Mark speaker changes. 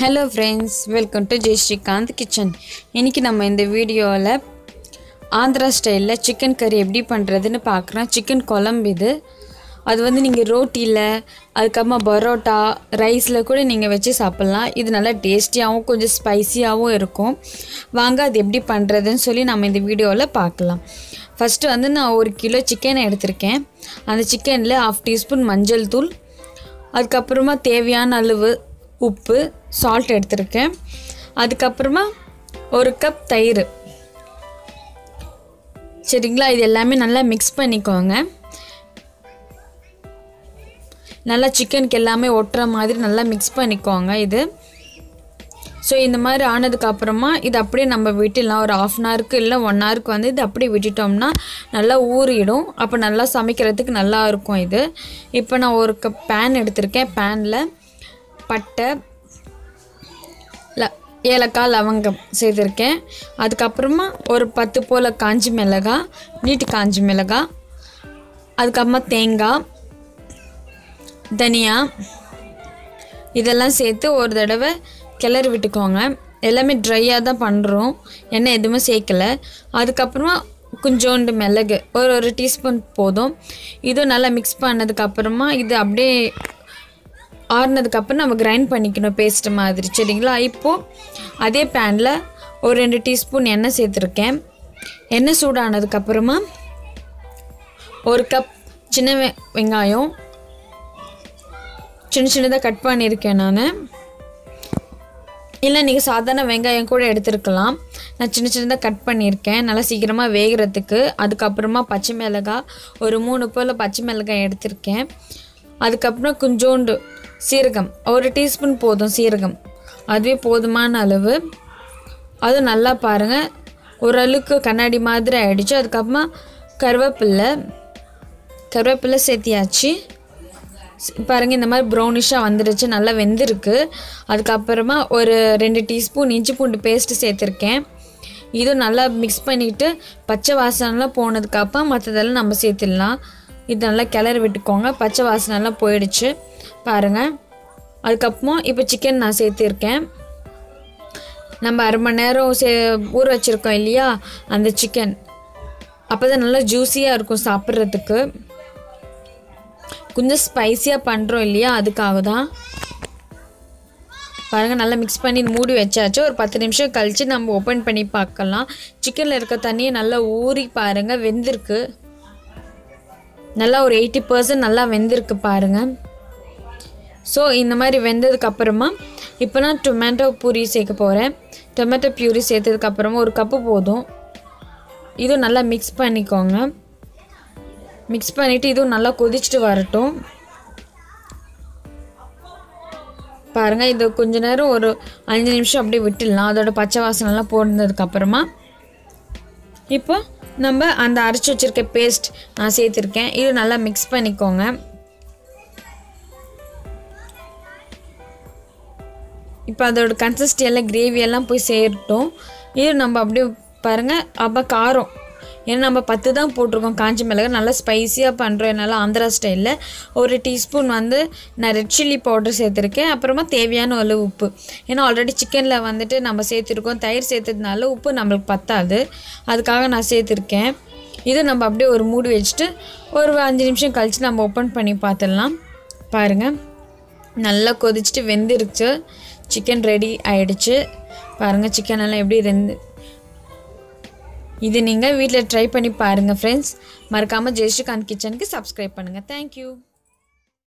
Speaker 1: Hello friends, welcome to Jay Srikanth Kitchen. இன்னைக்கு நம்ம இந்த வீடியோல ஆந்திரா ஸ்டைல்ல chicken curry எப்படி பண்றதுன்னு பார்க்கறோம். chicken குழம்பு இது. அது வந்து நீங்க ரோட்டில அதுக்கப்புறமா பரோட்டா ரைஸ்ல கூட நீங்க வெச்சு சாப்பிடலாம். இது நல்லா டேஸ்டியாவும் கொஞ்சம் ஸ்பைசியாவும் இருக்கும். வாங்க அது எப்படி பண்றதுன்னு சொல்லி நம்ம இந்த வீடியோல பார்க்கலாம். ஃபர்ஸ்ட் வந்து நான் 1 கிலோ chicken எடுத்துர்க்கேன். அந்த chickenல 1/2 டீஸ்பூன் மஞ்சள் தூள் அதுக்கு அப்புறமா தேவையான அளவு உப்பு salt எடுத்துர்க்கேன். அதுக்கு அப்புறமா 1 கப் தயிர். சரிங்களா, இது எல்லாமே நல்லா mix பண்ணிக்கோங்க. நல்லா சிக்கனுக்கு எல்லாமே ஒட்டுற மாதிரி நல்லா mix பண்ணிக்கோங்க இது. சோ இந்த மாதிரி ஆனதுக்கு அப்புறமா இது அப்படியே நம்ம விட்டுலாம் ஒரு 1/2 hour க்கு இல்ல 1 hour க்கு வந்து இது அப்படியே விட்டுட்டோம்னா நல்லா ஊறிடும். அப்ப நல்லா சமைக்கிறதுக்கு நல்லா இருக்கும் இது. இப்போ நான் 1 கப் pan எடுத்துர்க்கேன். panல பட்டை ஏலக்காய் லவங்கம் சேர்த்திருக்கேன். அதுக்கு அப்புறமா ஒரு 10 போல காஞ்ச மிளகாய் நீட்டு காஞ்ச மிளகாய் அதுக்கு அப்புறமா தேங்காய் தனியா இதெல்லாம் சேர்த்து ஒரு தடவை கிளறி விட்டுக்கோங்க. எல்லாமே ட்ரையா தான் பண்றோம். எண்ணெய் எதுவுமே சேர்க்கல. அதுக்கு அப்புறமா கொஞ்சோண்டு மிளகு ஒரு டீஸ்பூன் போதும். இது நல்லா mix பண்ணதுக்கு அப்புறமா இது அப்படியே ஆறுனதுக்கு அப்புறம் நம்ம கிரைண்ட் பண்ணிக்கணும் பேஸ்ட் மாதிரி. சரிங்களா, இப்போ அதே panல ஒரு 2 டீஸ்பூன் எண்ணெய் சேர்த்திருக்கேன். எண்ணெய் சூடானதுக்கு அப்புறமா 1 கப் சின்ன வெங்காயம் சின்னதா கட் பண்ணியிருக்கேன் நான். இல்ல நீங்க சாதாரண வெங்காயம் கூட எடுத்துக்கலாம். நான் சின்னதா கட் பண்ணியிருக்கேன் நல்லா சீக்கிரமா வேகறதுக்கு. அதுக்கு அப்புறமா பச்சை மிளகாய் ஒரு 3 போல பச்சை மிளகாய் எடுத்துர்க்கேன். அதுக்கு அப்புறம் கொஞ்சோண்டு சீரகம் 1 டீஸ்பூன் போதும். சீரகம் அதுவே போதுமான அளவு. அது நல்லா பாருங்க ஒரு அளவுக்கு கண்ணாடி மாதிரி ஆயிடுச்சு. அதுக்கு அப்புறமா கருவேப்பிலை சேர்த்தியாச்சு. பாருங்க இந்த மாதிரி ப்ரௌனிஷா வந்துருச்சு, நல்லா வெந்திருக்கு. அதுக்கு அப்புறமா ஒரு 2 டீஸ்பூன் இஞ்சி பூண்டு பேஸ்ட் சேர்த்திருக்கேன். இது நல்லா mix பண்ணிட்டு பச்சை வாசனைலாம் போனதுக்கு அப்புறம் மத்ததெல்லாம் நம்ம சேர்த்திடலாம். இது நல்லா கிளறி விட்டுக்கோங்க. பச்சை வாசனை எல்லாம் போயிடுச்சு பாருங்க. அதுக்கு அப்புறம் இப்போ chicken நான் சேர்த்திருக்கேன். நம்ம 1/2 மணி நேரம் ஊற வச்சிருக்கோம் இல்லையா அந்த chicken. அப்பதான் நல்லா ஜூசியா இருக்கும் சாப்பிடுறதுக்கு. கொஞ்சம் ஸ்பைசியா பண்றோம் இல்லையா அதுக்காக தான். பாருங்க நல்லா mix பண்ணி மூடி வச்சாச்சு. ஒரு 10 நிமிஷம் கழிச்சு நம்ம ஓபன் பண்ணி பார்க்கலாம். சிக்கன்ல இருக்க தண்ணியை நல்லா ஊறி பாருங்க வெந்திருக்கு. நல்லா ஒரு 80% நல்லா வெந்திருக்கு பாருங்க. சோ இந்த மாதிரி வெந்ததுக்கு அப்புறமா இப்போ நான் டொமேட்டோ பியூரி சேர்க்க போறேன். டொமேட்டோ பியூரி சேர்த்ததுக்கு அப்புறமா 1 கப் போதும். இது நல்லா mix பண்ணிக்கோங்க. mix பண்ணிட்டு இது நல்லா கொதிச்சிட்டு வரட்டும். பாருங்க இது கொஞ்ச நேரம் ஒரு 5 நிமிஷம் அப்படியே விட்டுடலாம். அதோட பச்சை வாசனை எல்லாம் போனதுக்கு அப்புறமா இப்போ நம்ம அந்த அரைச்சு வச்சிருக்க பேஸ்ட் நான் சேர்த்திருக்கேன். இது நல்லா mix பண்ணிக்கோங்க. இப்போ அதோட கன்சிஸ்டன்சி எல்லாம் கிரேவி எல்லாம் போய் சேரட்டும். இது நம்ம அப்படியே பாருங்க. அப்ப காரம் ஏன்னா நம்ம 10 தான் போட்டுருக்கோம் காஞ்ச மிளகாய். நல்லா ஸ்பைசியா பண்றோம். நல்லா ஆந்திரா ஸ்டைல்ல 1 டீஸ்பூன் வந்து நான் ரெட் சில்லி பவுடர் சேர்த்திருக்கேன். அப்புறமா தேவையான அளவு உப்பு. ஏன்னா ஆல்ரெடி சிக்கன்ல வந்துட்டு நம்ம சேர்த்திருக்கோம். தயிர் சேர்த்ததுனால உப்பு நமக்கு பத்தாது. அதுக்காக நான் சேர்த்திருக்கேன். இது நம்ம அப்படியே ஒரு மூடி வச்சிட்டு ஒரு 5 நிமிஷம் கழிச்சு நம்ம ஓபன் பண்ணி பார்த்துடலாம். பாருங்க நல்லா கொதிச்சிட்டு வெந்திருச்சு. சிக்கன் ரெடி ஆயிடுச்சு. பாருங்க சிக்கன் எல்லாம் எப்படி இது நீங்க வீட்ல ட்ரை பண்ணி பாருங்க फ्रेंड्स. மறக்காம ஜெய் ஸ்ரீகாந்த் கிச்சனுக்கு subscribe பண்ணுங்க. Thank you.